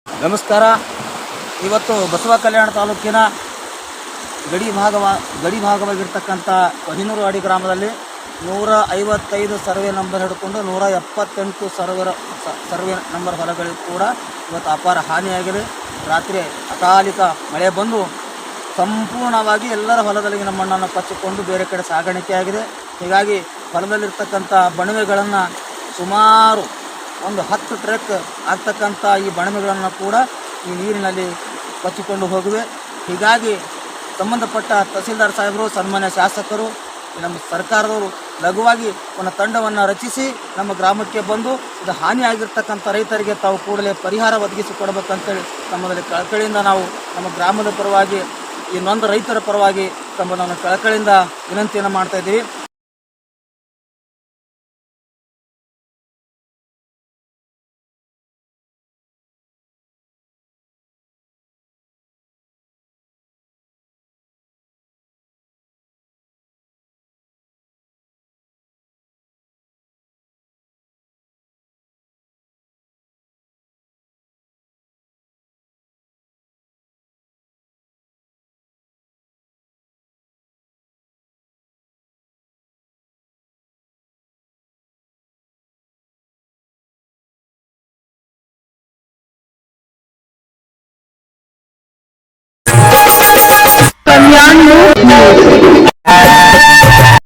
ನಮಸ್ಕಾರ. ಇವತ್ತು ಬಸವ ಕಲ್ಯಾಣ ತಾಲೂಕಿನ ಗಡಿ ಭಾಗವಾಗಿರ್ತಕ್ಕಂಥ ಕೊಹಿನೂರು ಅಡಿ ಗ್ರಾಮದಲ್ಲಿ 155 ಸರ್ವೆ ನಂಬರ್ ಹಿಡ್ಕೊಂಡು 178 ಸರ್ವೆ ನಂಬರ್ ಹೊಲಗಳಿಗೂ ಕೂಡ ಇವತ್ತು ಅಪಾರ ಹಾನಿಯಾಗಿದೆ. ರಾತ್ರಿ ಅಕಾಲಿಕ ಮಳೆ ಬಂದು ಸಂಪೂರ್ಣವಾಗಿ ಎಲ್ಲರ ಹೊಲದಲ್ಲಿನ ಮಣ್ಣನ್ನು ಕಚ್ಚಿಕೊಂಡು ಬೇರೆ ಕಡೆ ಸಾಗಾಣಿಕೆಯಾಗಿದೆ. ಹೀಗಾಗಿ ಹೊಲದಲ್ಲಿರ್ತಕ್ಕಂಥ ಬಣವೆಗಳನ್ನು ಸುಮಾರು ಒಂದು 10 ಟ್ರಕ್ ಆಗ್ತಕ್ಕಂಥ ಈ ಬಣವೆಗಳನ್ನು ಕೂಡ ಈ ನೀರಿನಲ್ಲಿ ಕೊಚ್ಚಿಕೊಂಡು ಹೋಗಿವೆ. ಹೀಗಾಗಿ ಸಂಬಂಧಪಟ್ಟ ತಹಸೀಲ್ದಾರ್ ಸಾಹೇಬರು, ಸನ್ಮಾನ್ಯ ಶಾಸಕರು, ನಮ್ಮ ಸರ್ಕಾರದವರು ಲಘುವಾಗಿ ಒಂದು ತಂಡವನ್ನು ರಚಿಸಿ ನಮ್ಮ ಗ್ರಾಮಕ್ಕೆ ಬಂದು ಇದು ಹಾನಿಯಾಗಿರ್ತಕ್ಕಂಥ ರೈತರಿಗೆ ತಾವು ಕೂಡಲೇ ಪರಿಹಾರ ಒದಗಿಸಿಕೊಡ್ಬೇಕಂತೇಳಿ ತಮ್ಮಲ್ಲಿ ಕಳಕಳಿಯಿಂದ ನಾವು ನಮ್ಮ ಗ್ರಾಮದ ಪರವಾಗಿ, ಈ ನೊಂದ ರೈತರ ಪರವಾಗಿ ತಮ್ಮನ್ನು ಕಳಕಳಿಯಿಂದ ವಿನಂತಿಯನ್ನು ಮಾಡ್ತಾಯಿದ್ದೀವಿ. कल्याण